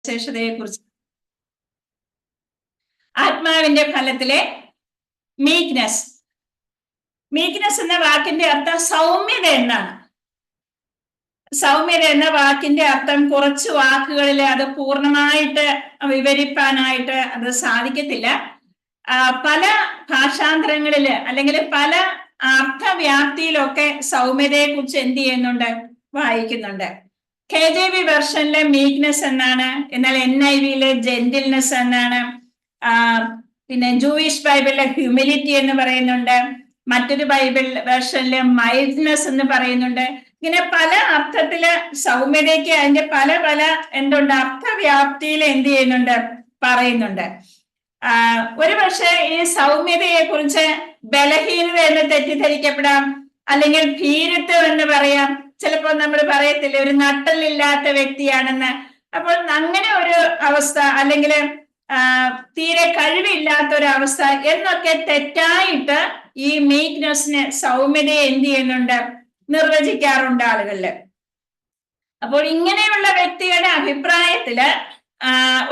വിശേഷതയെ കുറിച്ച് ആത്മാവിന്റെ ഫലത്തിലെ meekness. Meekness എന്ന വാക്കിന്റെ അർത്ഥം സൗമ്യത എന്നാണ്. സൗമ്യത എന്ന വാക്കിന്റെ അർത്ഥം കുറച്ച് വാക്കുകളിൽ അത് പൂർണ്ണമായിട്ട് വിവരിക്കാനായിട്ട് അത് സാധിക്കത്തില്ല. പല ഭാഷാന്തരങ്ങളില് അല്ലെങ്കിൽ പല അർത്ഥവ്യാപ്തിയിലൊക്കെ സൗമ്യതയെ കുറിച്ച് എന്ത് ചെയ്യുന്നുണ്ട്, വായിക്കുന്നുണ്ട്. KJV വെർഷനിലെ മീക്നെസ് എന്നാണ്, എന്നാൽ NIV-യിലെ ജെന്റിൽനെസ് എന്നാണ്. പിന്നെ ജൂയിഷ് ബൈബിളിലെ ഹ്യൂമിലിറ്റി എന്ന് പറയുന്നുണ്ട്. മറ്റൊരു ബൈബിൾ വെർഷനിലെ മൈൽഡ്നെസ് എന്ന് പറയുന്നുണ്ട്. ഇങ്ങനെ പല അർത്ഥത്തില് സൗമ്യതയ്ക്ക് അതിന്റെ പല പല എന്തുണ്ട് അർത്ഥവ്യാപ്തിയിൽ എന്ത് ചെയ്യുന്നുണ്ട്, പറയുന്നുണ്ട്. ഒരു പക്ഷേ ഈ സൗമ്യതയെ കുറിച്ച് ബലഹീനത എന്ന് തെറ്റിദ്ധരിക്കപ്പെടാം, അല്ലെങ്കിൽ ഭീരുത്വം എന്ന് പറയാം. ചിലപ്പോൾ നമ്മൾ പറയത്തില്ലേ ഒരു നട്ടലില്ലാത്ത വ്യക്തിയാണെന്ന്. അപ്പോൾ അങ്ങനെ ഒരു അവസ്ഥ, അല്ലെങ്കിൽ തീരെ കഴിവില്ലാത്ത ഒരു അവസ്ഥ എന്നൊക്കെ തെറ്റായിട്ട് ഈ മീക്നെസ്സിനെ, സൗമ്യതയെ എന്ത് ചെയ്യുന്നുണ്ട്, നിർവചിക്കാറുണ്ട് ആളുകളില്. അപ്പോൾ ഇങ്ങനെയുള്ള വ്യക്തികളുടെ അഭിപ്രായത്തില്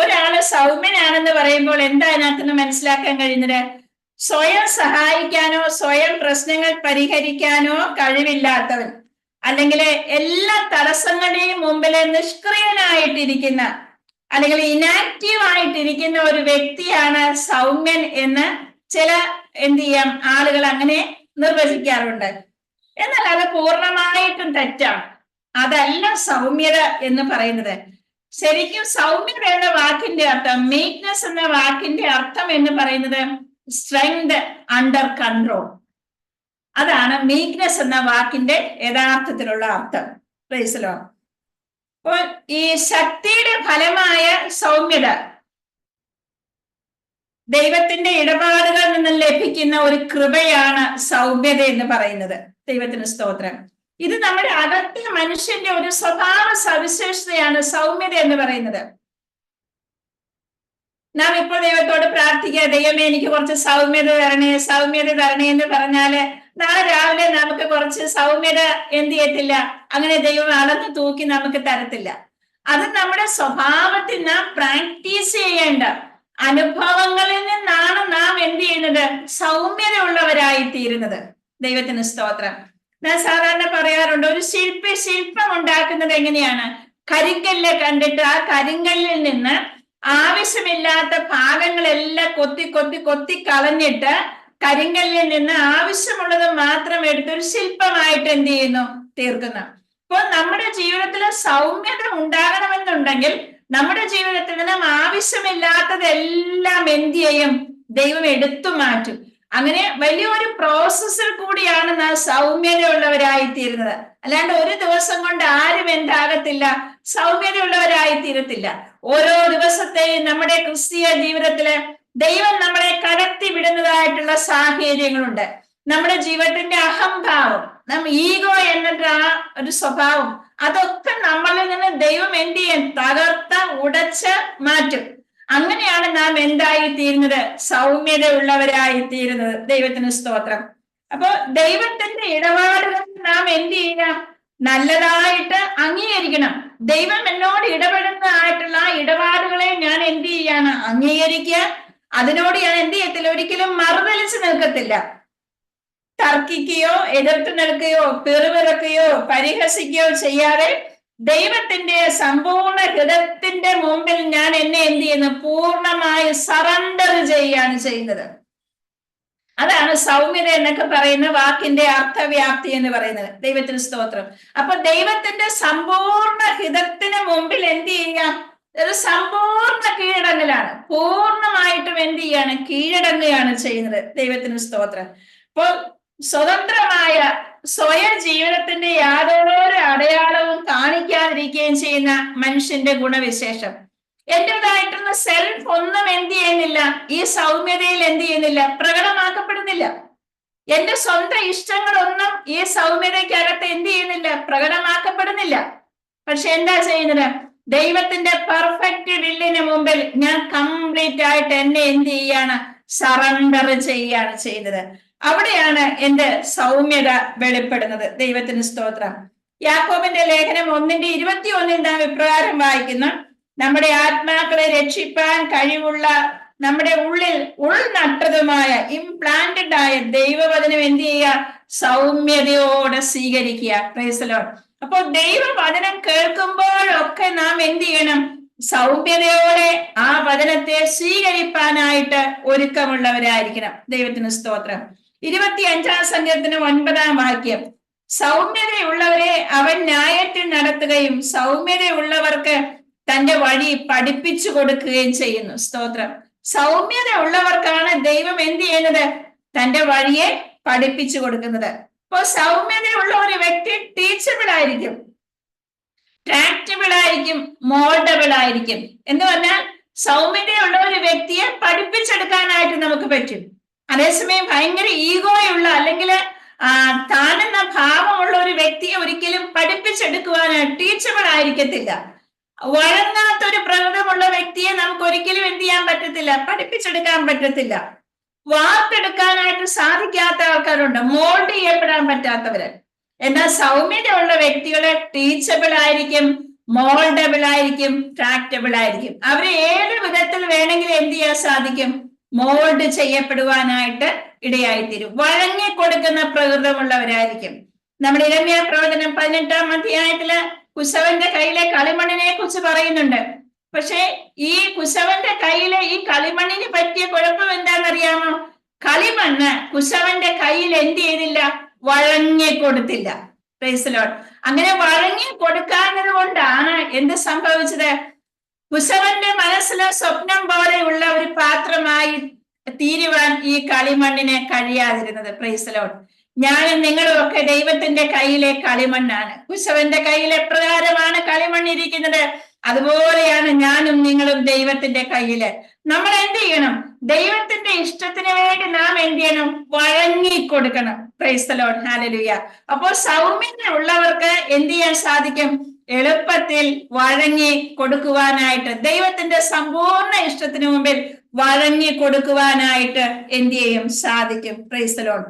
ഒരാള് സൗമ്യനാണെന്ന് പറയുമ്പോൾ എന്താ അതിനകത്തുനിന്ന് മനസ്സിലാക്കാൻ കഴിയുന്നത്? സ്വയം സഹായിക്കാനോ സ്വയം പ്രശ്നങ്ങൾ പരിഹരിക്കാനോ കഴിവില്ലാത്തവൻ, അല്ലെങ്കിൽ എല്ലാ തടസ്സങ്ങളുടെയും മുമ്പിൽ നിഷ്ക്രിയനായിട്ടിരിക്കുന്ന അല്ലെങ്കിൽ ഇനാക്റ്റീവ് ആയിട്ടിരിക്കുന്ന ഒരു വ്യക്തിയാണ് സൗമ്യൻ എന്ന് ചില എന്ത് ചെയ്യാം ആളുകൾ അങ്ങനെ നിർവചിക്കാറുണ്ട്. എന്നാൽ അത് പൂർണ്ണമായിട്ടും തെറ്റാണ്. അതല്ല സൗമ്യത എന്ന് പറയുന്നത്. ശരിക്കും സൗമ്യത എന്ന വാക്കിന്റെ അർത്ഥം, മീക്നെസ് എന്ന വാക്കിന്റെ അർത്ഥം എന്ന് പറയുന്നത് സ്ട്രെങ്ത് അണ്ടർ കൺട്രോൾ. അതാണ് മീക്നെസ് എന്ന വാക്കിന്റെ യഥാർത്ഥത്തിലുള്ള അർത്ഥം. Price the Lord. അപ്പോൾ ഈ ശക്തിയുടെ ഫലമായ സൗമ്യത ദൈവത്തിന്റെ ഇടപാടുകളിൽ നിന്ന് ലഭിക്കുന്ന ഒരു കൃപയാണ് സൗമ്യത എന്ന് പറയുന്നത്. ദൈവത്തിന് സ്തോത്രം. ഇത് നമ്മുടെ അകത്തെ മനുഷ്യന്റെ ഒരു സ്വഭാവ സവിശേഷതയാണ് സൗമ്യത എന്ന് പറയുന്നത്. നാം ഇപ്പോൾ ദൈവത്തോട് പ്രാർത്ഥിക്കുക, ദൈവമേ എനിക്ക് കുറച്ച് സൗമ്യത തരണേ, സൗമ്യത തരണേ എന്ന് പറഞ്ഞാല് നാളെ രാവിലെ നമുക്ക് കുറച്ച് സൗമ്യത എന്ത് ചെയ്യത്തില്ല, അങ്ങനെ ദൈവം അളന്ന് തൂക്കി നമുക്ക് തരത്തില്ല. അത് നമ്മുടെ സ്വഭാവത്തിൽ നാം പ്രാക്ടീസ് ചെയ്യേണ്ട അനുഭവങ്ങളിൽ നിന്നാണ് നാം എന്ത് ചെയ്യുന്നത്, സൗമ്യത ഉള്ളവരായി തീരുന്നത്. ദൈവത്തിന് സ്തോത്രം. ഞാൻ സാധാരണ പറയാറുണ്ട്, ഒരു ശില്പം ഉണ്ടാക്കുന്നത് എങ്ങനെയാണ്? കരിങ്കല്ല് കണ്ടിട്ട് ആ കരിങ്കല്ലിൽ നിന്ന് ആവശ്യമില്ലാത്ത ഭാഗങ്ങളെല്ലാം കൊത്തി കളഞ്ഞിട്ട് കരിങ്കല്ലിൽ നിന്ന് ആവശ്യമുള്ളത് മാത്രം എടുത്തൊരു ശില്പമായിട്ട് എന്ത് ചെയ്യുന്നു, തീർക്കുന്നു. അപ്പോൾ നമ്മുടെ ജീവിതത്തിൽ സൗമ്യത ഉണ്ടാകണമെന്നുണ്ടെങ്കിൽ നമ്മുടെ ജീവിതത്തിൽ നിന്നും ആവശ്യമില്ലാത്തതെല്ലാം എന്ത് ചെയ്യും, ദൈവം എടുത്തു മാറ്റും. അങ്ങനെ വലിയൊരു പ്രോസസ്സിൽ കൂടിയാണ് നാം സൗമ്യതയുള്ളവരായി തീരുന്നത്. അല്ലാണ്ട് ഒരു ദിവസം കൊണ്ട് ആരും എന്താകത്തില്ല, സൗമ്യതയുള്ളവരായി തീരത്തില്ല. ഓരോ ദിവസത്തെയും നമ്മുടെ ക്രിസ്തീയ ജീവിതത്തില് ദൈവം നമ്മളെ കടത്തി വിടുന്നതായിട്ടുള്ള സാഹചര്യങ്ങളുണ്ട്. നമ്മുടെ ജീവിതത്തിന്റെ അഹംഭാവം, ഈഗോ എന്നിട്ട് ആ ഒരു സ്വഭാവം, അതൊക്കെ നമ്മളിൽ നിന്ന് ദൈവം എന്ത് ചെയ്യും, തകർത്ത് ഉടച്ച് മാറ്റും. അങ്ങനെയാണ് നാം എന്തായി തീരുന്നത്, സൗമ്യത ഉള്ളവരായി തീരുന്നത്. ദൈവത്തിന് സ്തോത്രം. അപ്പൊ ദൈവത്തിന്റെ ഇടപാടുകൾ നാം എന്ത് ചെയ്യണം, നല്ലതായിട്ട് അംഗീകരിക്കണം. ദൈവം എന്നോട് ഇടപെടുന്നതായിട്ടുള്ള ഇടപാടുകളെ ഞാൻ എന്ത് ചെയ്യാണ്, അംഗീകരിക്കുക. അതിനോട് ഞാൻ എന്ത് ചെയ്യത്തില്ല, ഒരിക്കലും മറുതലിച്ച് നിൽക്കത്തില്ല. തർക്കിക്കുകയോ എതിർത്ത് നിൽക്കുകയോ പിറുപിറുക്കുകയോ പരിഹസിക്കുകയോ ചെയ്യാതെ ദൈവത്തിന്റെ സമ്പൂർണ്ണ ഹൃദയത്തിന്റെ മുമ്പിൽ ഞാൻ എന്നെ എന്ത് ചെയ്യുന്നു, പൂർണ്ണമായി സറണ്ടർ ചെയ്യുകയാണ് ചെയ്യുന്നത്. അതാണ് സൗമ്യത എന്നൊക്കെ പറയുന്ന വാക്കിന്റെ അർത്ഥവ്യാപ്തി എന്ന് പറയുന്നത്. ദൈവത്തിന് സ്തോത്രം. അപ്പൊ ദൈവത്തിന്റെ സമ്പൂർണ്ണ ഹിതത്തിന് മുമ്പിൽ എന്ത് ചെയ്യാം, ഒരു സമ്പൂർണ്ണ കീഴടങ്ങലാണ്. പൂർണ്ണമായിട്ടും എന്ത് ചെയ്യാണ്, കീഴടങ്ങുകയാണ് ചെയ്യുന്നത്. ദൈവത്തിന് സ്തോത്രം. അപ്പോൾ സ്വതന്ത്രമായ സ്വയം ജീവിതത്തിന്റെ യാതൊരു അടയാളവും കാണിക്കാതിരിക്കുകയും ചെയ്യുന്ന മനുഷ്യന്റെ ഗുണവിശേഷം. എന്റേതായിട്ടുള്ള സെൽഫ് ഒന്നും എന്ത് ചെയ്യുന്നില്ല, ഈ സൗമ്യതയിൽ എന്ത് ചെയ്യുന്നില്ല, പ്രകടമാക്കപ്പെടുന്നില്ല. എന്റെ സ്വന്തം ഇഷ്ടങ്ങളൊന്നും ഈ സൗമ്യതയ്ക്കകത്ത് എന്ത് ചെയ്യുന്നില്ല, പ്രകടമാക്കപ്പെടുന്നില്ല. പക്ഷെ എന്താ ചെയ്യുന്നത്, ദൈവത്തിന്റെ പെർഫെക്റ്റ് വില്ലിന് മുമ്പിൽ ഞാൻ കംപ്ലീറ്റ് ആയിട്ട് എന്നെ എന്ത് ചെയ്യാണ്, സറണ്ടർ ചെയ്യാണ് ചെയ്യുന്നത്. അവിടെയാണ് എന്റെ സൗമ്യത വെളിപ്പെടുന്നത്. ദൈവത്തിന് സ്തോത്രം. യാക്കോബിന്റെ ലേഖനം 1:21 നാം ഇപ്രകാരം വായിക്കുന്നു, നമ്മുടെ ആത്മാക്കളെ രക്ഷിപ്പാൻ കഴിവുള്ള നമ്മുടെ ഉള്ളിൽ ഉൾനട്ടതുമായ ഇംപ്ലാന്റഡ് ആയ ദൈവവചനം എന്ത് ചെയ്യുക? സൗമ്യതയോടെ സ്വീകരിക്കുക. Price the Lord. അപ്പോൾ ദൈവവചനം കേൾക്കുമ്പോഴൊക്കെ നാം എന്ത് ചെയ്യണം? സൗമ്യതയോടെ ആ വചനത്തെ സ്വീകരിപ്പാനായിട്ട് ഒരുക്കമുള്ളവരായിരിക്കണം. ദൈവത്തിന് സ്തോത്രം. 25-ാം സങ്കീർത്തനം 9-ാം വാക്യം, സൗമ്യതയുള്ളവരെ അവൻ ന്യായത്തിൽ നടത്തുകയും സൗമ്യതയുള്ളവർക്ക് തന്റെ വഴി പഠിപ്പിച്ചു കൊടുക്കുകയും ചെയ്യുന്നു. സ്തോത്രം. സൗമ്യത ഉള്ളവർക്കാണ് ദൈവം എന്ത് ചെയ്യുന്നത്? തന്റെ വഴിയെ പഠിപ്പിച്ചു കൊടുക്കുന്നത്. അപ്പോ സൗമ്യതയുള്ള ഒരു വ്യക്തി ടീച്ചബിൾ ആയിരിക്കും, ട്രാക്റ്റബിൾ ആയിരിക്കും, മോൾഡബിൾ ആയിരിക്കും. എന്ന് പറഞ്ഞാൽ സൗമ്യതയുള്ള ഒരു വ്യക്തിയെ പഠിപ്പിച്ചെടുക്കാനായിട്ട് നമുക്ക് പറ്റും. അതേസമയം ഭയങ്കര ഈഗോയുള്ള അല്ലെങ്കിൽ താനെന്ന ഭാവമുള്ള ഒരു വ്യക്തിയെ ഒരിക്കലും പഠിപ്പിച്ചെടുക്കുവാനായിട്ട് ടീച്ചബിൾ ആയിരിക്കത്തില്ല. വഴങ്ങാത്തൊരു പ്രകൃതമുള്ള വ്യക്തിയെ നമുക്ക് ഒരിക്കലും എന്ത് ചെയ്യാൻ പറ്റത്തില്ല? പഠിപ്പിച്ചെടുക്കാൻ പറ്റത്തില്ല. വാർത്തെടുക്കാനായിട്ട് സാധിക്കാത്ത ആൾക്കാരുണ്ട്, മോൾഡ് ചെയ്യപ്പെടാൻ പറ്റാത്തവര്. എന്നാൽ സൗമ്യതയുള്ള വ്യക്തികളെ ടീച്ചബിൾ ആയിരിക്കും, മോൾഡബിൾ ആയിരിക്കും, ട്രാക്റ്റബിൾ ആയിരിക്കും. അവരെ ഏത് വിധത്തിൽ വേണമെങ്കിലും എന്ത് ചെയ്യാൻ സാധിക്കും? മോൾഡ് ചെയ്യപ്പെടുവാനായിട്ട് ഇടയായിത്തീരും. വഴങ്ങി കൊടുക്കുന്ന പ്രകൃതമുള്ളവരായിരിക്കും. നമ്മുടെ ഇരമ്യാ പ്രവചനം 18-ാം അധ്യായത്തില് കുശവന്റെ കയ്യിലെ കളിമണ്ണിനെ കുറിച്ച് പറയുന്നുണ്ട്. പക്ഷെ ഈ കുശവന്റെ കയ്യിലെ ഈ കളിമണ്ണിന് പറ്റിയ കുഴപ്പം എന്താണെന്നറിയാമോ? കളിമണ്ണ് കുശവന്റെ കയ്യിൽ എന്ത് ചെയ്തില്ല? വഴങ്ങി കൊടുത്തില്ല. Price the Lord. അങ്ങനെ വഴങ്ങി കൊടുക്കാഞ്ഞത് കൊണ്ടാണ് എന്ത് സംഭവിച്ചത്? കുശവന്റെ മനസ്സിലെ സ്വപ്നം പോലെയുള്ള ഒരു പാത്രമായി തീരുവാൻ ഈ കളിമണ്ണിനെ കഴിയാതിരുന്നത്. Praise the Lord. ഞാനും നിങ്ങളും ഒക്കെ ദൈവത്തിന്റെ കയ്യിലെ കളിമണ്ണാണ്. കുശവന്റെ കയ്യിൽ എപ്രകാരമാണ് കളിമണ്ണിരിക്കുന്നത്, അതുപോലെയാണ് ഞാനും നിങ്ങളും ദൈവത്തിന്റെ കയ്യില്. നമ്മൾ എന്ത് ചെയ്യണം? ദൈവത്തിന്റെ ഇഷ്ടത്തിന് വേണ്ടി നാം എന്ത് ചെയ്യണം? വഴങ്ങി കൊടുക്കണം. Price the Lord. ഹല്ലേലൂയ. അപ്പോൾ സൗമ്യത ഉള്ളവർക്ക് എന്ത് ചെയ്യാൻ സാധിക്കും? എളുപ്പത്തിൽ വഴങ്ങി കൊടുക്കുവാനായിട്ട്, ദൈവത്തിന്റെ സമ്പൂർണ്ണ ഇഷ്ടത്തിന് മുമ്പിൽ വഴങ്ങി കൊടുക്കുവാനായിട്ട് എന്ത് ചെയ്യും? സാധിക്കും. Price the Lord.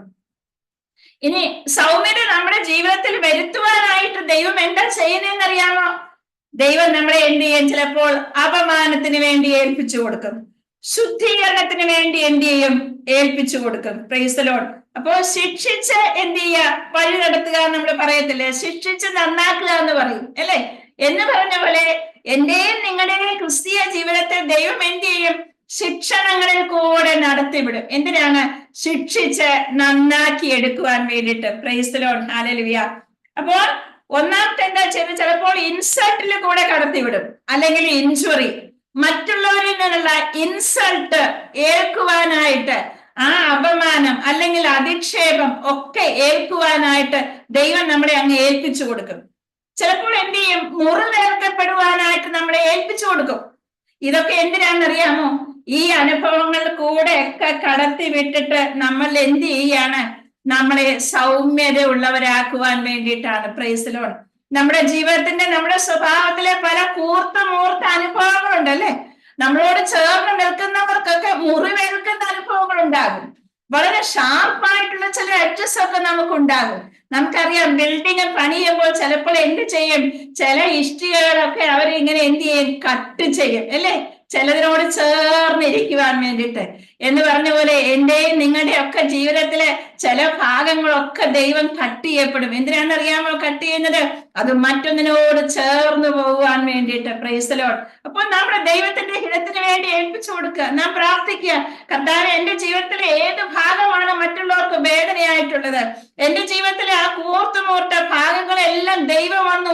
ഇനി സൗമ്യത നമ്മുടെ ജീവിതത്തിൽ വരുത്തുവാനായിട്ട് ദൈവം എന്താ ചെയ്യുന്നതെന്നറിയാമോ? ദൈവം നമ്മളെ എന്ത് ചെയ്യും? ചിലപ്പോൾ അപമാനത്തിന് വേണ്ടി ഏൽപ്പിച്ചു കൊടുക്കും, ശുദ്ധീകരണത്തിന് വേണ്ടി എന്ത് ചെയ്യും? ഏൽപ്പിച്ചു കൊടുക്കും. Price the Lord. അപ്പോ ശിക്ഷിച്ച് എന്ത് ചെയ്യുക? വഴി നടത്തുക നമ്മൾ പറയത്തില്ലേ? ശിക്ഷിച്ച് നന്നാക്കുക എന്ന് പറയും അല്ലെ? എന്ന് പറഞ്ഞ പോലെ എന്റെയും നിങ്ങളുടെയും ക്രിസ്തീയ ജീവിതത്തെ ദൈവം എന്ത് ചെയ്യും? ശിക്ഷണങ്ങളിൽ കൂടെ നടത്തിവിടും. എന്തിനാണ്? ശിക്ഷിച്ച് നന്നാക്കി എടുക്കുവാൻ വേണ്ടിയിട്ട്. Price the Lord. ഹല്ലേലൂയ. അപ്പോൾ ഒന്നാമത്തെ എന്താ ചെയ്യുന്നത്? ചിലപ്പോൾ ഇൻസൾട്ടിൽ കൂടെ കടത്തിവിടും, അല്ലെങ്കിൽ ഇൻജുറി, മറ്റുള്ളവരിൽ നിന്നുള്ള ഇൻസൾട്ട് ഏൽക്കുവാനായിട്ട്, ആ അപമാനം അല്ലെങ്കിൽ അധിക്ഷേപം ഒക്കെ ഏൽക്കുവാനായിട്ട് ദൈവം നമ്മളെ അങ്ങ് ഏൽപ്പിച്ചു കൊടുക്കും. ചിലപ്പോൾ എന്ത് ചെയ്യും? മുറിവേൽക്കപ്പെടുവാനായിട്ട് നമ്മളെ ഏൽപ്പിച്ചു കൊടുക്കും. ഇതൊക്കെ എന്തിനാണെന്നറിയാമോ? ഈ അനുഭവങ്ങൾ കൂടെ ഒക്കെ കടത്തി വിട്ടിട്ട് നമ്മൾ എന്ത് ചെയ്യാണ്? നമ്മളെ സൗമ്യത ഉള്ളവരാക്കുവാൻ വേണ്ടിയിട്ടാണ്. Price the Lord. നമ്മുടെ ജീവിതത്തിന്റെ, നമ്മുടെ സ്വഭാവത്തിലെ പല കൂർത്ത മൂർത്ത അനുഭവങ്ങളുണ്ട് അല്ലെ? നമ്മളോട് ചേർന്ന് നിൽക്കുന്നവർക്കൊക്കെ മുറിവേൽക്കുന്ന അനുഭവങ്ങൾ ഉണ്ടാകും. വളരെ ഷാർപ്പായിട്ടുള്ള ചില എഡ്ജസ് ഒക്കെ നമുക്കുണ്ടാകും. നമുക്കറിയാം, ബിൽഡിംഗ് പണിയുമ്പോൾ ചിലപ്പോൾ എന്ത് ചെയ്യും? ചില ഇഷ്ടികകളൊക്കെ അവരിങ്ങനെ എന്ത് ചെയ്യും? കട്ട് ചെയ്യും അല്ലെ? ചിലതിനോട് ചേർന്നിരിക്കുവാൻ വേണ്ടിയിട്ട്. എന്ന് പറഞ്ഞ പോലെ എന്റെയും നിങ്ങളുടെ ഒക്കെ ജീവിതത്തിലെ ചില ഭാഗങ്ങളൊക്കെ ദൈവം കട്ട് ചെയ്യപ്പെടും. എന്തിനാണെന്നറിയാമോ കട്ട് ചെയ്യുന്നത്? അത് മറ്റൊന്നിനോട് ചേർന്ന് പോകുവാൻ വേണ്ടിയിട്ട്. Price the Lord. അപ്പോൾ നമ്മുടെ ദൈവത്തിന്റെ ഹിതത്തിന് വേണ്ടി ഏൽപ്പിച്ചു കൊടുക്കുക. നാം പ്രാർത്ഥിക്കുക, കർത്താവേ, എന്റെ ജീവിതത്തിലെ ഏത് ഭാഗമാണ് മറ്റുള്ളവർക്ക് വേദനയായിട്ടുള്ളത്? എന്റെ ജീവിതത്തിലെ ആ കൂർത്തുമൂർത്ത ഭാഗങ്ങളെല്ലാം ദൈവം വന്ന്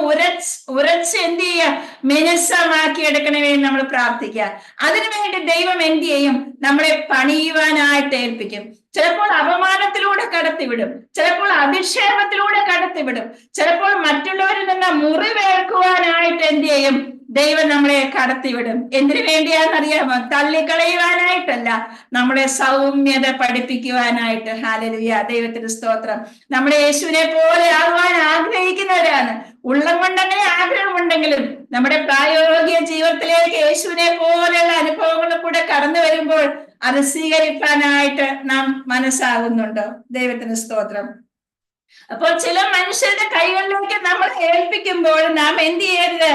ഉരച്ച് എന്ത് ചെയ്യുക? മിനുസമാക്കി എടുക്കണമേ നമ്മൾ പ്രാർത്ഥിക്കുക. അതിനുവേണ്ടി ദൈവം എന്ത് ചെയ്യും? നമ്മളെ പണിയുവാനായിട്ട് ഏൽപ്പിക്കും. ചിലപ്പോൾ അപമാനത്തിലൂടെ കടത്തിവിടും, ചിലപ്പോൾ അധിക്ഷേപത്തിലൂടെ കടത്തിവിടും, ചിലപ്പോൾ മറ്റുള്ളവരിൽ നിന്ന് മുറിവേൽക്കുവാനായിട്ട് എന്ത് ചെയ്യും? ദൈവം നമ്മളെ കടത്തിവിടും. എന്തിനു വേണ്ടിയാണെന്നറിയാമോ? തള്ളിക്കളയുവാനായിട്ടല്ല, നമ്മളെ സൗമ്യത പഠിപ്പിക്കുവാനായിട്ട്. ഹല്ലേലൂയ. ദൈവത്തിന് സ്തോത്രം. നമ്മളെ യേശുവിനെ പോലെ ആകുവാൻ ആഗ്രഹിക്കുന്നവരാണ്. ഉള്ളം കൊണ്ടങ്ങനെ ആഗ്രഹമുണ്ടെങ്കിലും നമ്മുടെ പ്രായോഗിക ജീവിതത്തിലേക്ക് യേശുവിനെ പോലെയുള്ള അനുഭവങ്ങൾ കൂടെ കടന്നു വരുമ്പോൾ അത് സ്വീകരിക്കാനായിട്ട് നാം മനസ്സാകുന്നുണ്ടോ? ദൈവത്തിന് സ്തോത്രം. അപ്പോൾ ചില മനുഷ്യരുടെ കൈകളിലേക്ക് നമ്മൾ ഏൽപ്പിക്കുമ്പോൾ നാം എന്ത് ചെയ്യരുത്?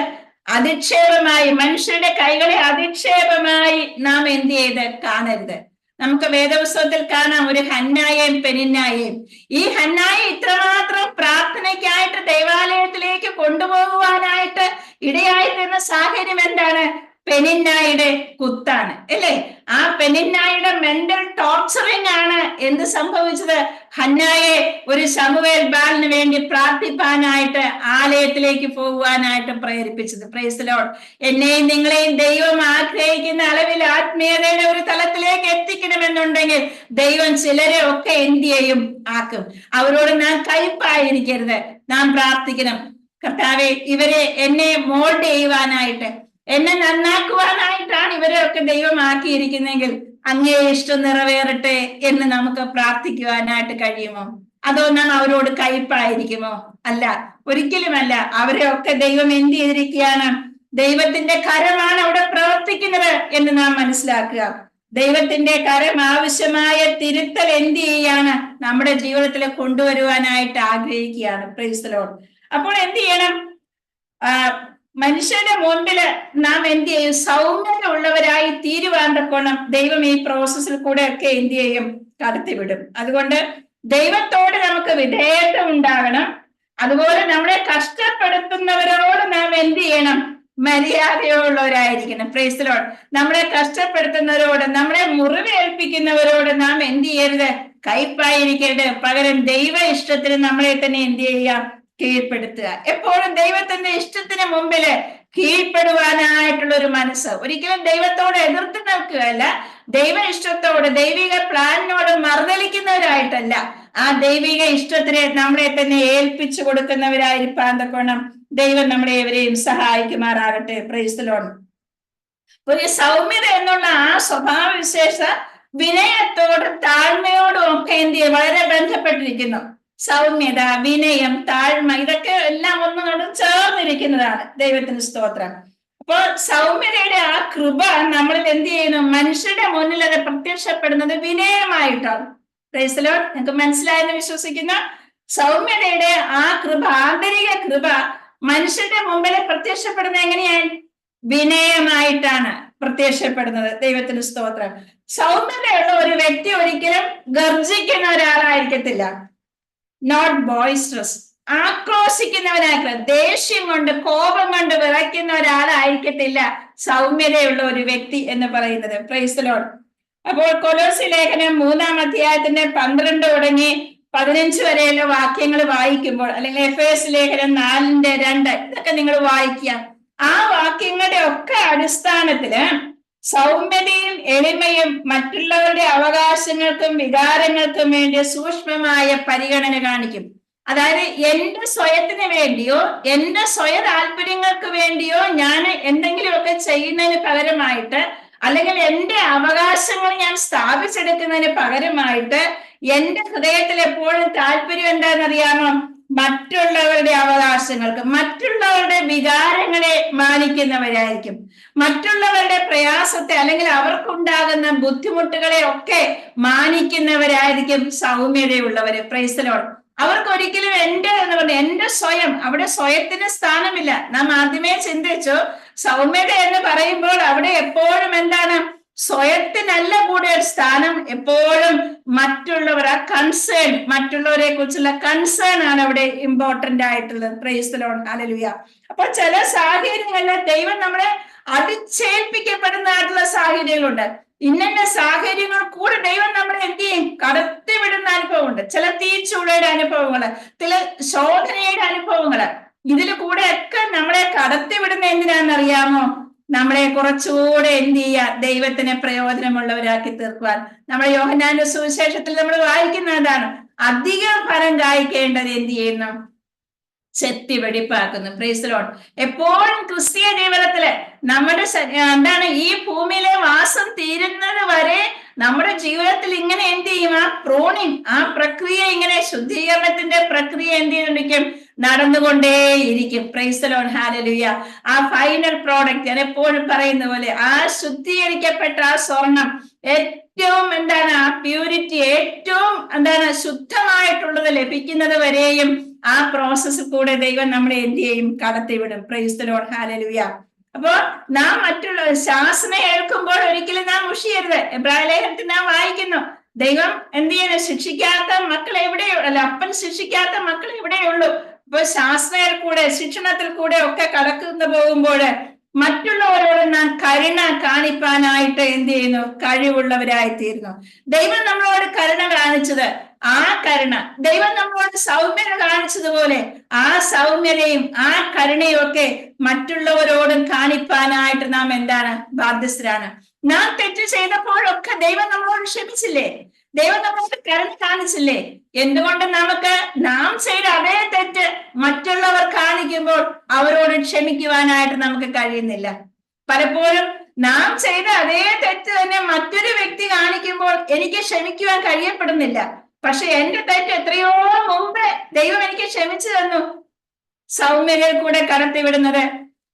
അധിക്ഷേപമായി, മനുഷ്യരുടെ കൈകളെ അധിക്ഷേപമായി നാം എന്ത് ചെയ്ത് കാണരുത്. നമുക്ക് വേദപുസ്തകത്തിൽ കാണാം ഒരു ഹന്നായെയും പെനിന്നായെയും. ഈ ഹന്നായെ ഇത്രമാത്രം പ്രാർത്ഥനയ്ക്കായിട്ട് ദൈവാലയത്തിലേക്ക് കൊണ്ടുപോകുവാനായിട്ട് ഇടയായിത്തീർന്ന സാഹചര്യം എന്താണ്? പെനിന്നായുടെ കുത്താണ്, അല്ലേ? ആ പെനിന്നായുടെ മെന്റൽ ടോർച്ചറിങ് ആണ് എന്ത് സംഭവിച്ചത്? ഹന്നായെ ഒരു ശമൂവേൽ ബാലിന് വേണ്ടി പ്രാർത്ഥിപ്പാനായിട്ട് ആലയത്തിലേക്ക് പോകുവാനായിട്ട് പ്രേരിപ്പിച്ചത്. Price the Lord. എന്നെയും നിങ്ങളെയും ദൈവം ആഗ്രഹിക്കുന്ന അളവിൽ ആത്മീയതയുടെ ഒരു തലത്തിലേക്ക് എത്തിക്കണമെന്നുണ്ടെങ്കിൽ ദൈവം ചിലരെ ഒക്കെ എന്ത് ചെയ്യും? ആക്കും. അവരോട് നാം കയ്പായിരിക്കരുത്. നാം പ്രാർത്ഥിക്കണം, കർത്താവെ ഇവരെ എന്നെ മോൾഡ് ചെയ്യുവാനായിട്ട്, എന്നെ നന്നാക്കുവാനായിട്ടാണ് ഇവരെയൊക്കെ ദൈവം ആക്കിയിരിക്കുന്നെങ്കിൽ അങ്ങേ ഇഷ്ടം നിറവേറട്ടെ എന്ന് നമുക്ക് പ്രാർത്ഥിക്കുവാനായിട്ട് കഴിയുമോ? അതോ നാം അവരോട് കയ്പായിരിക്കുമോ? അല്ല, ഒരിക്കലുമല്ല. അവരെയൊക്കെ ദൈവം എന്ത് ചെയ്തിരിക്കുകയാണ്? ദൈവത്തിന്റെ കരമാണ് അവിടെ പ്രവർത്തിക്കുന്നത് എന്ന് നാം മനസ്സിലാക്കുക. ദൈവത്തിന്റെ കരം ആവശ്യമായ തിരുത്തൽ എന്ത് ചെയ്യാണ്? നമ്മുടെ ജീവിതത്തിൽ കൊണ്ടുവരുവാനായിട്ട് ആഗ്രഹിക്കുകയാണ്. Price the Lord. അപ്പോൾ എന്ത് ചെയ്യണം? മനുഷ്യന്റെ മുമ്പില് നാം എന്ത് ചെയ്യും? സൗമ്യത ഉള്ളവരായി തീരുവാൻ തക്കോണം ദൈവം ഈ പ്രോസസ്സിൽ കൂടെ ഒക്കെ എന്ത് ചെയ്യും? കടത്തിവിടും. അതുകൊണ്ട് ദൈവത്തോട് നമുക്ക് വിധേയത ഉണ്ടാകണം. അതുപോലെ നമ്മളെ കഷ്ടപ്പെടുത്തുന്നവരോട് നാം എന്ത് ചെയ്യണം? മര്യാദയുള്ളവരായിരിക്കണം. Praise the Lord. നമ്മളെ കഷ്ടപ്പെടുത്തുന്നവരോട്, നമ്മളെ മുറിവേൽപ്പിക്കുന്നവരോട് നാം എന്ത് ചെയ്യരുത്? കയ്പായിരിക്കരുത്. പകരം ദൈവ ഇഷ്ടത്തിന് നമ്മളെ തന്നെ എന്ത് ചെയ്യാം? കീഴ്പ്പെടുത്തുക. എപ്പോഴും ദൈവത്തിന്റെ ഇഷ്ടത്തിന് മുമ്പില് കീഴ്പ്പെടുവാനായിട്ടുള്ള ഒരു മനസ്സ്. ഒരിക്കലും ദൈവത്തോട് എതിർത്ത് നിൽക്കുകയല്ല, ദൈവ ഇഷ്ടത്തോട്, ദൈവിക പ്ലാനിനോട് മറുതലിക്കുന്നവരായിട്ടല്ല, ആ ദൈവിക ഇഷ്ടത്തിനെ നമ്മളെ തന്നെ ഏൽപ്പിച്ചു കൊടുക്കുന്നവരായിരിക്കാൻ തക്കോണം ദൈവം നമ്മളെ എവരെയും സഹായിക്കുമാറാകട്ടെ. Praise the Lord. ഒരു സൗമ്യത എന്നുള്ള ആ സ്വഭാവ വിശേഷ വിനയത്തോടും താഴ്മയോടും ഒക്കെ എന്ത് ചെയ്യും? വളരെ ബന്ധപ്പെട്ടിരിക്കുന്നു. സൗമ്യത, വിനയം, താഴ്മ, ഇതൊക്കെ എല്ലാം ഒന്നോടും ചേർന്നിരിക്കുന്നതാണ്. ദൈവത്തിന് സ്തോത്രം. അപ്പോൾ സൗമ്യതയുടെ ആ കൃപ നമ്മളിൽ എന്ത് ചെയ്യുന്നു? മനുഷ്യരുടെ മുന്നിൽ അത് പ്രത്യക്ഷപ്പെടുന്നത് വിനയമായിട്ടാണ്. Price the Lord. നിങ്ങൾക്ക് മനസ്സിലായെന്ന് വിശ്വസിക്കുന്നു. സൗമ്യതയുടെ ആ കൃപ, ആന്തരിക കൃപ മനുഷ്യരുടെ മുമ്പിൽ പ്രത്യക്ഷപ്പെടുന്നത് എങ്ങനെയാണ്? വിനയമായിട്ടാണ് പ്രത്യക്ഷപ്പെടുന്നത്. ദൈവത്തിന് സ്തോത്രം. സൗമ്യതയുള്ള ഒരു വ്യക്തി ഒരിക്കലും ഗർജിക്കുന്ന ഒരാളായിരിക്കത്തില്ല. നോട്ട് ബോയ്സ്ട്രസ്, ആക്രോശിക്കുന്നവനായിട്ടുള്ള, ദേഷ്യം കൊണ്ട്, കോപം കൊണ്ട് വിറയ്ക്കുന്ന ഒരാളായിരിക്കത്തില്ല സൗമ്യതയുള്ള ഒരു വ്യക്തി എന്ന് പറയുന്നത്. Price the Lord. അപ്പോൾ കൊലോസ്യ ലേഖനം 3-ാം അധ്യായത്തിന്റെ 12 തുടങ്ങി 15 വരെയുള്ള വാക്യങ്ങൾ വായിക്കുമ്പോൾ, അല്ലെങ്കിൽ എഫേസ് ലേഖനം 4:2 ഇതൊക്കെ നിങ്ങൾ വായിക്കുക. ആ വാക്യങ്ങളുടെ ഒക്കെ അടിസ്ഥാനത്തില് സൗമ്യതയും എളിമയും മറ്റുള്ളവരുടെ അവകാശങ്ങൾക്കും വികാരങ്ങൾക്കും വേണ്ടി സൂക്ഷ്മമായ പരിഗണന കാണിക്കും. അതായത് എന്റെ സ്വയത്തിന് വേണ്ടിയോ എന്റെ സ്വയ താല്പര്യങ്ങൾക്ക് വേണ്ടിയോ ഞാൻ എന്തെങ്കിലുമൊക്കെ ചെയ്യുന്നതിന് പകരമായിട്ട്, അല്ലെങ്കിൽ എന്റെ അവകാശങ്ങൾ ഞാൻ സ്ഥാപിച്ചെടുക്കുന്നതിന് പകരമായിട്ട് എന്റെ ഹൃദയത്തിൽ എപ്പോഴും താല്പര്യം എന്താണെന്നറിയാമോ? മറ്റുള്ളവരുടെ അവകാശങ്ങൾക്ക്, മറ്റുള്ളവരുടെ വികാരങ്ങളെ മാനിക്കുന്നവരായിരിക്കും. മറ്റുള്ളവരുടെ പ്രയാസത്തെ അല്ലെങ്കിൽ അവർക്കുണ്ടാകുന്ന ബുദ്ധിമുട്ടുകളെ ഒക്കെ മാനിക്കുന്നവരായിരിക്കും സൗമ്യതയുള്ളവര്. Praise the Lord. അവർക്ക് ഒരിക്കലും എന്റെ എന്ന് പറഞ്ഞ എന്റെ സ്വയം, അവിടെ സ്വയത്തിന് സ്ഥാനമില്ല. നാം ആദ്യമേ ചിന്തിച്ചു, സൗമ്യത എന്ന് പറയുമ്പോൾ അവിടെ എപ്പോഴും എന്താണ്? സ്വയത്തിനല്ല കൂടെ ഒരു സ്ഥാനം. എപ്പോഴും മറ്റുള്ളവർ, ആ കൺസേൺ, മറ്റുള്ളവരെ കുറിച്ചുള്ള കൺസേൺ ആണ് അവിടെ ഇമ്പോർട്ടന്റ് ആയിട്ടുള്ളത്. Price the Lord. ഹല്ലേലൂയ. അപ്പൊ ചില സാഹചര്യങ്ങളിൽ ദൈവം നമ്മളെ അടിച്ചേൽപ്പിക്കപ്പെടുന്നതായിട്ടുള്ള സാഹചര്യങ്ങളുണ്ട്. ഇന്ന സാഹചര്യങ്ങൾ കൂടെ ദൈവം നമ്മളെ എന്ത് ചെയ്യും? കടത്തിവിടുന്ന അനുഭവമുണ്ട്. ചില തീച്ചൂടയുടെ അനുഭവങ്ങള്, ചില ശോധനയുടെ അനുഭവങ്ങള്, ഇതിൽ കൂടെ ഒക്കെ നമ്മളെ കടത്തിവിടുന്ന എന്തിനാണെന്നറിയാമോ? നമ്മളെ കുറച്ചുകൂടെ എന്ത് ചെയ്യുക? ദൈവത്തിന് പ്രയോജനമുള്ളവരാക്കി തീർക്കുവാൻ. നമ്മുടെ യോഹന്നാന്റെ സുവിശേഷത്തിൽ നമ്മൾ വായിക്കുന്നതാണ്, അധികം ഫലം കായ്ക്കേണ്ടത് എന്ത് ചെയ്യുന്നു? ചെത്തി വെടിപ്പാക്കുന്നു. Price the Lord. എപ്പോഴും ക്രിസ്തീയ ജീവിതത്തില് നമ്മുടെ എന്താണ്, ഈ ഭൂമിയിലെ വാസം തീരുന്നത് വരെ നമ്മുടെ ജീവിതത്തിൽ ഇങ്ങനെ എന്ത് ചെയ്യും? ആ പ്രൂണിങ്, ആ പ്രക്രിയ, ഇങ്ങനെ ശുദ്ധീകരണത്തിന്റെ പ്രക്രിയ എന്ത് ചെയ്തിരിക്കും? നടന്നുകൊണ്ടേയിരിക്കും. Praise the Lord. ഹല്ലേലൂയ. ആ ഫൈനൽ പ്രോഡക്റ്റ്, ഞാൻ എപ്പോഴും പറയുന്ന പോലെ, ആ ശുദ്ധീകരിക്കപ്പെട്ട ആ സ്വർണം, ഏറ്റവും എന്താണ്, ആ പ്യൂരിറ്റി, ഏറ്റവും എന്താണ് ശുദ്ധമായിട്ടുള്ളത് ലഭിക്കുന്നത് വരെയും ആ പ്രോസസ്സിൽ കൂടെ ദൈവം നമ്മളെ എന്ത് ചെയ്യും? കടത്തിവിടും. Praise the Lord. ഹല്ലേലൂയ. അപ്പോ നാം മറ്റുള്ള ശാസന ഏൽക്കുമ്പോൾ ഒരിക്കലും നാം മുഷിയരുത്. എബ്രായ ലേഖനത്തിൽ നാം വായിക്കുന്നു, ദൈവം എന്ത് ചെയ്യുന്നു? ശിക്ഷിക്കാത്ത മക്കൾ എവിടെയോ അല്ല, അപ്പൻ ശിക്ഷിക്കാത്ത മക്കൾ എവിടെയുള്ളൂ. അപ്പൊ ശാസനയിൽ കൂടെ ശിക്ഷണത്തിൽ കൂടെ ഒക്കെ കടക്കുന്നു പോകുമ്പോൾ മറ്റുള്ളവരോട് നാം കരുണ കാണിപ്പാനായിട്ട് എന്ത് ചെയ്യുന്നു? കഴിവുള്ളവരായി തീരുന്നു. ദൈവം നമ്മളോട് കരുണ കാണിച്ചത്, ആ കരുണ ദൈവം നമ്മളോട് സൗമ്യത കാണിച്ചതുപോലെ ആ സൗമ്യതയും ആ കരുണയും ഒക്കെ മറ്റുള്ളവരോടും കാണിപ്പാനായിട്ട് നാം എന്താണ്? ബാധ്യസ്ഥരാണ്. നാം തെറ്റ് ചെയ്തപ്പോഴൊക്കെ ദൈവം നമ്മളോട് ക്ഷമിച്ചില്ലേ? ദൈവം നമ്മളോട് കരുണ കാണിച്ചില്ലേ? എന്തുകൊണ്ട് നമുക്ക് നാം ചെയ്ത അതേ തെറ്റ് മറ്റുള്ളവർ കാണിക്കുമ്പോൾ അവരോട് ക്ഷമിക്കുവാനായിട്ട് നമുക്ക് കഴിയുന്നില്ല? പലപ്പോഴും നാം ചെയ്ത അതേ തെറ്റ് തന്നെ മറ്റൊരു വ്യക്തി കാണിക്കുമ്പോൾ എനിക്ക് ക്ഷമിക്കുവാൻ കഴിയപ്പെടുന്നില്ല. പക്ഷെ എന്റെ തെറ്റ് എത്രയോ മുമ്പ് ദൈവം എനിക്ക് ക്ഷമിച്ചു തന്നു. സൗമ്യതയിൽ കൂടെ കടത്തിവിടുന്നത്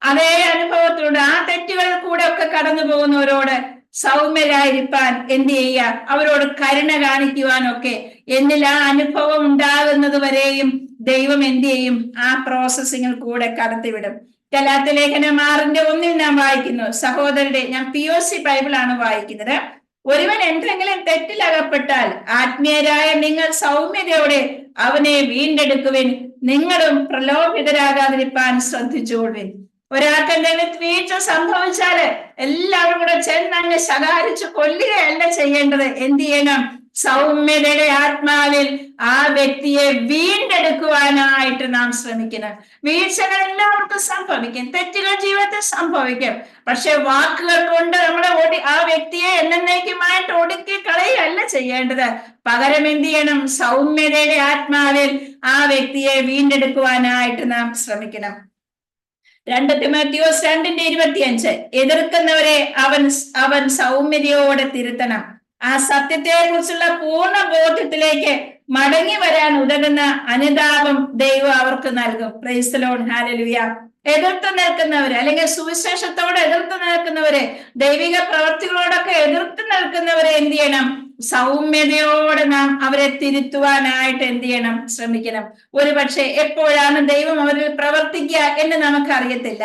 അതേ അനുഭവത്തിലൂടെ ആ തെറ്റുകളിൽ കൂടെ ഒക്കെ കടന്നു പോകുന്നവരോട് സൗമ്യരായിരിക്കാൻ എന്ത് ചെയ്യുക? അവരോട് കരുണ കാണിക്കുവാനൊക്കെ എന്നിൽ ആ അനുഭവം ഉണ്ടാകുന്നത് വരെയും ദൈവം എന്ത് ചെയ്യും? ആ പ്രോസസ്സിങ്ങിൽ കൂടെ കടത്തിവിടും. ഗലാത്യ ലേഖനം 6:1 നാം വായിക്കുന്നു, സഹോദരരെ, ഞാൻ POC ബൈബിളാണ് വായിക്കുന്നത്, ഒരുവൻ എന്തെങ്കിലും തെറ്റിലകപ്പെട്ടാൽ ആത്മീയരായ നിങ്ങൾ സൗമ്യതയോടെ അവനെ വീണ്ടെടുക്കുവിൻ, നിങ്ങളും പ്രലോഭിതരാകാതിരിക്കാൻ ശ്രദ്ധിച്ചുകൊള്ളുവിൻ. ഒരാൾക്ക് എന്തെങ്കിലും വീഴ്ച സംഭവിച്ചാല് എല്ലാവരും കൂടെ ചെന്നങ്ങ് ശകാരിച്ച് കൊല്ലുകയല്ല ചെയ്യേണ്ടത്. എന്ത് ചെയ്യണം? സൗമ്യതയുടെ ആത്മാവിൽ ആ വ്യക്തിയെ വീണ്ടെടുക്കുവാനായിട്ട് നാം ശ്രമിക്കണം. വീഴ്ചകൾ എല്ലാവർക്കും സംഭവിക്കും, തെറ്റുകൾ ജീവിതത്തിൽ സംഭവിക്കും. പക്ഷെ വാക്കുകൾ കൊണ്ട് നമ്മളെ ആ വ്യക്തിയെ എന്നേക്കുമായിട്ട് ഒടുക്കി കളയുകയല്ല ചെയ്യേണ്ടത്. പകരം എന്ത് ചെയ്യണം? സൗമ്യതയുടെ ആത്മാവിൽ ആ വ്യക്തിയെ വീണ്ടെടുക്കുവാനായിട്ട് നാം ശ്രമിക്കണം. 2 തിമോത്തിയോസ് 2:25 എതിർക്കുന്നവരെ അവൻ സൗമ്യതയോടെ തിരുത്തണം. ആ സത്യത്തെ കുറിച്ചുള്ള പൂർണ്ണ ബോധ്യത്തിലേക്ക് മടങ്ങി വരാൻ ഉതകുന്ന അനുതാപം ദൈവം അവർക്ക് നൽകും. Price the Lord. ഹല്ലേലൂയ. എതിർത്ത് നിൽക്കുന്നവര്, അല്ലെങ്കിൽ സുവിശേഷത്തോട് എതിർത്ത് നിൽക്കുന്നവര്, ദൈവിക പ്രവൃത്തികളോടൊക്കെ എതിർത്ത് നിൽക്കുന്നവരെ എന്ത് ചെയ്യണം? സൗമ്യതയോടെ നാം അവരെ തിരുത്തുവാനായിട്ട് എന്ത് ചെയ്യണം? ശ്രമിക്കണം. ഒരുപക്ഷെ എപ്പോഴാണ് ദൈവം അവരിൽ പ്രവർത്തിക്കുക എന്ന് നമുക്കറിയത്തില്ല,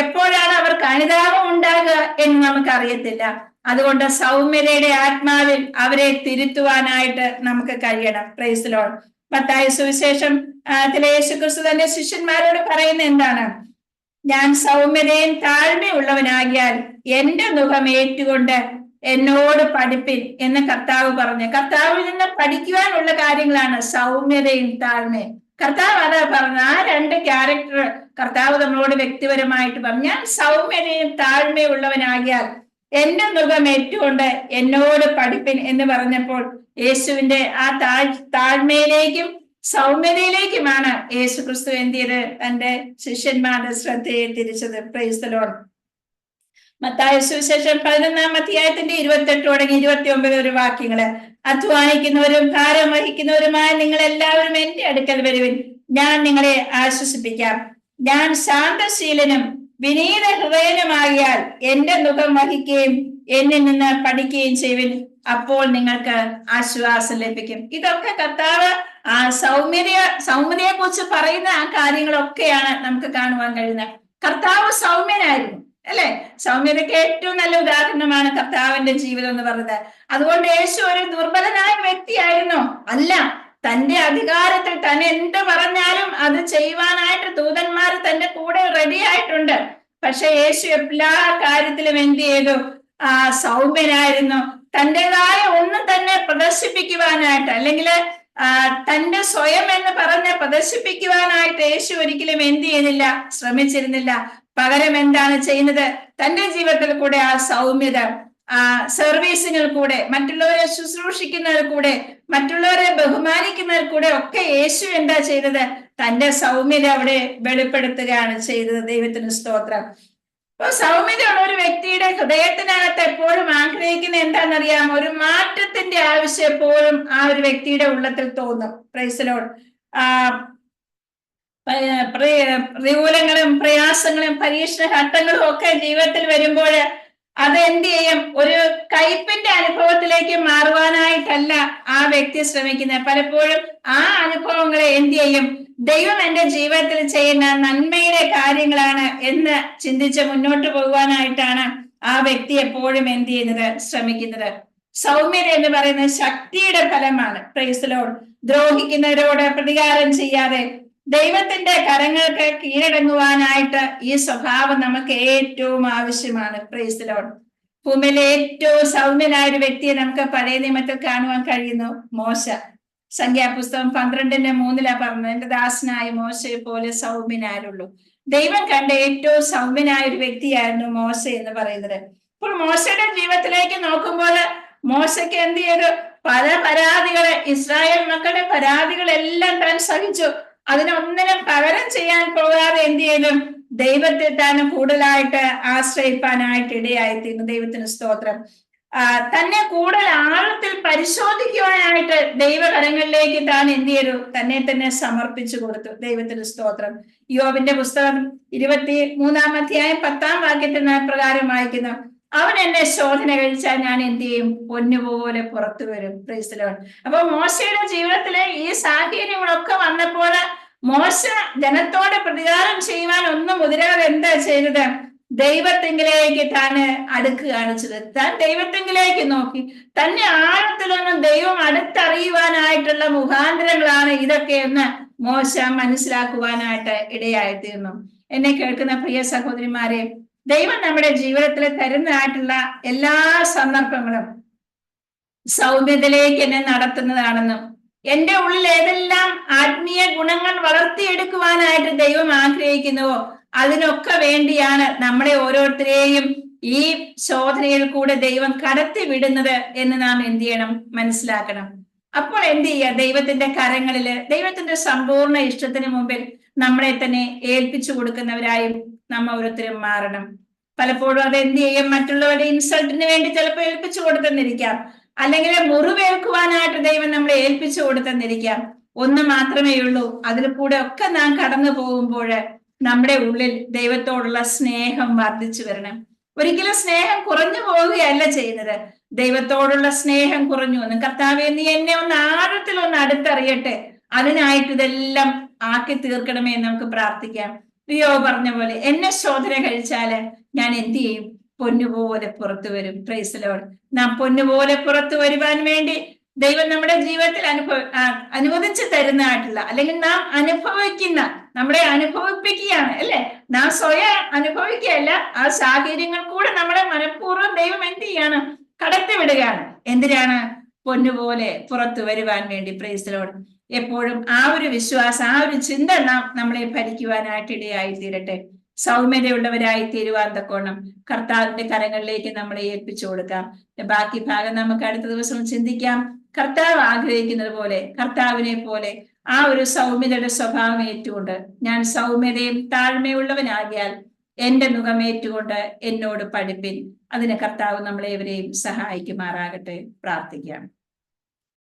എപ്പോഴാണ് അവർക്ക് അനുതാപം ഉണ്ടാകുക എന്ന് നമുക്കറിയത്തില്ല. അതുകൊണ്ട് സൗമ്യതയുടെ ആത്മാവിൽ അവരെ തിരുത്തുവാനായിട്ട് നമുക്ക് കഴിയണം. Price the Lord. മത്തായി സുവിശേഷം യേശുക്രിസ്തു തന്റെ ശിഷ്യന്മാരോട് പറയുന്ന എന്താണ്? ഞാൻ സൗമ്യതയും താഴ്മയുള്ളവനാകിയാൽ എന്റെ മുഖം ഏറ്റുകൊണ്ട് എന്നോട് പഠിപ്പിൻ എന്ന് കർത്താവ് പറഞ്ഞു. കർത്താവിൽ നിന്ന് പഠിക്കുവാനുള്ള കാര്യങ്ങളാണ് സൗമ്യതയും താഴ്മയും. കർത്താവ് അതാ പറഞ്ഞു. ആ 2 ക്യാരക്ടർ കർത്താവ് നമ്മളോട് വ്യക്തിപരമായിട്ട് പറഞ്ഞു. ഞാൻ സൗമ്യതയും താഴ്മയുള്ളവനാകിയാൽ എന്റെ മുഖം ഏറ്റുകൊണ്ട് എന്നോട് പഠിപ്പിൻ എന്ന് പറഞ്ഞപ്പോൾ യേശുവിന്റെ ആ താഴ്മയിലേക്കും സൗമ്യതയിലേക്കുമാണ് യേശു ക്രിസ്തു എന്ത് ചെയ്ത്? തന്റെ ശിഷ്യന്മാരുടെ ശ്രദ്ധയെ തിരിച്ചത്. Price the Lord. മത്തായി സുവിശേഷം 11-28 തുടങ്ങി 29 ഒരു വാക്യങ്ങള്. അധ്വാനിക്കുന്നവരും ഭാരം വഹിക്കുന്നവരുമായ നിങ്ങൾ എല്ലാവരും എന്റെ അടുക്കൽ വരുവിൻ, ഞാൻ നിങ്ങളെ ആശ്വസിപ്പിക്കാം. ഞാൻ ശാന്തശീലനും വിനീത ഹൃദയനുമാകിയാൽ എന്റെ മുഖം വഹിക്കുകയും എന്നിൽ നിന്ന് പഠിക്കുകയും ചെയ്യുവിൻ, അപ്പോൾ നിങ്ങൾക്ക് ആശ്വാസം ലഭിക്കും. ഇതൊക്കെ കർത്താവ് ആ സൗമ്യതയെ കുറിച്ച് പറയുന്ന ആ കാര്യങ്ങളൊക്കെയാണ് നമുക്ക് കാണുവാൻ കഴിയുന്നത്. കർത്താവ് സൗമ്യനായിരുന്നു, അല്ലെ? സൗമ്യതയ്ക്ക് ഏറ്റവും നല്ല ഉദാഹരണമാണ് കർത്താവിന്റെ ജീവിതം എന്ന് പറയുന്നത്. അതുകൊണ്ട് യേശു ഒരു ദുർബലനായ വ്യക്തിയായിരുന്നോ? അല്ല. തന്റെ അധികാരത്തിൽ തന്നെ എന്ത് പറഞ്ഞാലും അത് ചെയ്യുവാനായിട്ട് ദൂതന്മാർ തന്റെ കൂടെ റെഡി ആയിട്ടുണ്ട്. പക്ഷെ യേശു എല്ലാ കാര്യത്തിലും എന്ത് ചെയ്തു? സൗമ്യനായിരുന്നു. തൻ്റെതായ ഒന്നും തന്നെ പ്രദർശിപ്പിക്കുവാനായിട്ട്, അല്ലെങ്കിൽ തന്റെ സ്വയം എന്ന് പറഞ്ഞ് പ്രദർശിപ്പിക്കുവാനായിട്ട് യേശു ഒരിക്കലും എന്ത് ചെയ്യുന്നില്ല? ശ്രമിച്ചിരുന്നില്ല. പകരം എന്താണ് ചെയ്യുന്നത്? തന്റെ ജീവിതത്തിൽ കൂടെ ആ സൗമ്യത, സർവീസിങ്ങിൽ കൂടെ, മറ്റുള്ളവരെ ശുശ്രൂഷിക്കുന്നതിൽ കൂടെ, മറ്റുള്ളവരെ ബഹുമാനിക്കുന്നതിൽ കൂടെ ഒക്കെ യേശു എന്താ ചെയ്തത്? തന്റെ സൗമ്യത അവിടെ വെളിപ്പെടുത്തുകയാണ് ചെയ്തത്. ദൈവത്തിന് സ്തോത്രം. അപ്പൊ സൗമ്യതയുള്ള ഒരു വ്യക്തിയുടെ ഹൃദയത്തിനകത്ത് എപ്പോഴും ആഗ്രഹിക്കുന്ന എന്താണെന്നറിയാം? ഒരു മാറ്റത്തിന്റെ ആവശ്യം എപ്പോഴും ആ ഒരു വ്യക്തിയുടെ ഉള്ളത്തിൽ തോന്നും. Price the Lord. പ്രതികൂലങ്ങളും പ്രയാസങ്ങളും പരീക്ഷണ ഘട്ടങ്ങളും ഒക്കെ ജീവിതത്തിൽ വരുമ്പോൾ അത് എന്ത് ചെയ്യും? ഒരു കൈ കയ്പിന്റെ അനുഭവത്തിലേക്ക് മാറുവാനായിട്ടല്ല ആ വ്യക്തി ശ്രമിക്കുന്നത്. പലപ്പോഴും ആ അനുഭവങ്ങളെ എന്ത് ചെയ്യും? ദൈവം എന്റെ ജീവിതത്തിൽ ചെയ്യുന്ന നന്മയുടെ കാര്യങ്ങളാണ് എന്ന് ചിന്തിച്ച് മുന്നോട്ട് പോകുവാനായിട്ടാണ് ആ വ്യക്തി എപ്പോഴും എന്ത് ചെയ്യുന്നത്? ശ്രമിക്കുന്നത്. സൗമ്യത എന്ന് പറയുന്നത് ശക്തിയുടെ ഫലമാണ്. Price the Lord. ദ്രോഹിക്കുന്നവരോട് പ്രതികാരം ചെയ്യാതെ ദൈവത്തിന്റെ കരങ്ങൾക്ക് കീഴടങ്ങുവാനായിട്ട് ഈ സ്വഭാവം നമുക്ക് ഏറ്റവും ആവശ്യമാണ്. Price the Lord. ഭൂമിയിലെ ഏറ്റവും സൗമ്യനായ ഒരു വ്യക്തിയെ നമുക്ക് പഴയ നിയമത്തിൽ കാണുവാൻ കഴിയുന്നു, മോശ. സംഖ്യാപുസ്തകം 12:3 പറഞ്ഞത്, എന്റെ ദാസനായ മോശയെ പോലെ സൗമ്യനാരുള്ളൂ. ദൈവം കണ്ട ഏറ്റവും സൗമ്യനായ ഒരു വ്യക്തിയായിരുന്നു മോശ എന്ന് പറയുന്നത്. ഇപ്പോൾ മോശയുടെ ജീവിതത്തിലേക്ക് നോക്കുമ്പോൾ മോശയ്ക്ക് എന്ത് ചെയ്തു? പല പരാതികള്, ഇസ്രായേൽ മക്കളുടെ പരാതികളെല്ലാം താൻ സഹിച്ചു. അതിനൊന്നിനും പകരം ചെയ്യാൻ പോകാതെ എന്ത് ചെയ്തു? ദൈവത്തെ താൻ കൂടുതലായിട്ട് ആശ്രയിപ്പാനായിട്ട് ഇടയായിത്തീർന്നു. ദൈവത്തിന് സ്തോത്രം. തന്നെ കൂടുതൽ ആഴത്തിൽ പരിശോധിക്കുവാനായിട്ട് ദൈവകരങ്ങളിലേക്ക് താൻ എന്ത് ചെയ്തു? തന്നെ തന്നെ സമർപ്പിച്ചു കൊടുത്തു. ദൈവത്തിന് സ്തോത്രം. യോബിന്റെ പുസ്തകം 23-ാം 10-ാം വാക്യത്തിൽ പ്രകാരം വായിക്കുന്നു, അവൻ എന്നെ ശോധന കഴിച്ചാൽ ഞാൻ എന്ത് ചെയ്യും? പൊന്നുപോലെ പുറത്തു വരും. Price the Lord. അപ്പൊ മോശയുടെ ജീവിതത്തിലെ ഈ സാഹചര്യങ്ങളൊക്കെ വന്നപ്പോൾ മോശ ജനത്തോട് പ്രതികാരം ചെയ്യുവാൻ ഒന്നും മുതിരാതെ എന്താ ചെയ്തത്? ദൈവത്തെങ്കിലേക്ക് താന് അടുക്കുകയാണ് ചെയ്തത്. താൻ ദൈവത്തെങ്കിലേക്ക് നോക്കി. തന്നെ ആഴത്തിലൊന്നും ദൈവം അടുത്തറിയുവാനായിട്ടുള്ള മുഖാന്തരങ്ങളാണ് ഇതൊക്കെ എന്ന് മോശ മനസ്സിലാക്കുവാനായിട്ട് ഇടയായിത്തീർന്നു. എന്നെ കേൾക്കുന്ന പ്രിയ സഹോദരിമാരെ, ദൈവം നമ്മുടെ ജീവിതത്തിൽ തരുന്നതായിട്ടുള്ള എല്ലാ സന്ദർഭങ്ങളും സൗമ്യതയിലേക്ക് എന്നെ നടത്തുന്നതാണെന്നും എന്റെ ഉള്ളിൽ ഏതെല്ലാം ആത്മീയ ഗുണങ്ങൾ വളർത്തിയെടുക്കുവാനായിട്ട് ദൈവം ആഗ്രഹിക്കുന്നുവോ അതിനൊക്കെ വേണ്ടിയാണ് നമ്മളെ ഓരോരുത്തരെയും ഈ ശോധനയിൽ കൂടെ ദൈവം കടത്തി വിടുന്നത് എന്ന് നാം എന്ത് ചെയ്യണം? മനസ്സിലാക്കണം. അപ്പോൾ എന്ത് ചെയ്യുക? ദൈവത്തിന്റെ കരങ്ങളില്, ദൈവത്തിന്റെ സമ്പൂർണ്ണ ഇഷ്ടത്തിന് മുമ്പിൽ നമ്മളെ തന്നെ ഏൽപ്പിച്ചു കൊടുക്കുന്നവരായും നമ്മ ഓരോരുത്തരും മാറണം. പലപ്പോഴും അത് എന്ത് ചെയ്യും? മറ്റുള്ളവരുടെ ഇൻസൾട്ടിന് വേണ്ടി ചിലപ്പോൾ ഏൽപ്പിച്ചു കൊടുത്തെന്നിരിക്കാം, അല്ലെങ്കിൽ മുറിവേൽക്കുവാനായിട്ട് ദൈവം നമ്മളെ ഏൽപ്പിച്ചു കൊടുത്തെന്നിരിക്കാം. ഒന്ന് മാത്രമേ ഉള്ളൂ, അതിൽ കൂടെ ഒക്കെ നാം കടന്നു പോകുമ്പോൾ നമ്മുടെ ഉള്ളിൽ ദൈവത്തോടുള്ള സ്നേഹം വർദ്ധിച്ചു വരണം. ഒരിക്കലും സ്നേഹം കുറഞ്ഞു പോവുകയല്ല ചെയ്യുന്നത്. ദൈവത്തോടുള്ള സ്നേഹം കുറഞ്ഞു എന്ന്, കർത്താവേ നീ എന്നെ ഒന്ന് ആഴത്തിൽ ഒന്ന് അടുത്തറിയട്ടെ, അതിനായിട്ട് ഇതെല്ലാം ആക്കി തീർക്കണമേ എന്ന് നമുക്ക് പ്രാർത്ഥിക്കാം. യോ പറഞ്ഞ പോലെ എന്നെ ശോധന കഴിച്ചാല് ഞാൻ എന്ത് ചെയ്യും? പൊന്നുപോലെ പുറത്തു വരും. Price the Lord. നാം പൊന്നുപോലെ പുറത്തു വരുവാൻ വേണ്ടി ദൈവം നമ്മുടെ ജീവിതത്തിൽ അനുവദിച്ചു തരുന്നതായിട്ടുള്ള, അല്ലെങ്കിൽ നാം അനുഭവിക്കുന്ന, നമ്മളെ അനുഭവിപ്പിക്കുകയാണ് അല്ലെ, നാം സ്വയം അനുഭവിക്കുകയല്ല, ആ സാഹചര്യങ്ങൾ കൂടെ നമ്മളെ മനഃപൂർവ്വം ദൈവം എന്ത് ചെയ്യാണ്? കടത്തിവിടുകയാണ്. എന്തിനാണ്? പൊന്നുപോലെ പുറത്തു വരുവാൻ വേണ്ടി. Price the Lord. എപ്പോഴും ആ ഒരു വിശ്വാസം, ആ ഒരു ചിന്ത നമ്മളെ ഭരിക്കുവാനായിട്ട് ഇടയായി തീരട്ടെ. സൗമ്യതയുള്ളവരായി തീരുവാൻ തക്കോണം കർത്താവിന്റെ കരങ്ങളിലേക്ക് നമ്മളെ ഏൽപ്പിച്ചു കൊടുക്കാം. ബാക്കി ഭാഗം നമുക്ക് അടുത്ത ദിവസം ചിന്തിക്കാം. കർത്താവ് ആഗ്രഹിക്കുന്നത് പോലെ, കർത്താവിനെ പോലെ ആ ഒരു സൗമ്യതയുടെ സ്വഭാവം ഏറ്റുകൊണ്ട്, ഞാൻ സൗമ്യതയും താഴ്മയുള്ളവനാകിയാൽ എന്റെ മുഖമേറ്റുകൊണ്ട് എന്നോട് പഠിപ്പിൻ. അതിന് കർത്താവ് നമ്മളേവരെയും സഹായിക്കുമാറാകട്ടെ. പ്രാർത്ഥിക്കാം.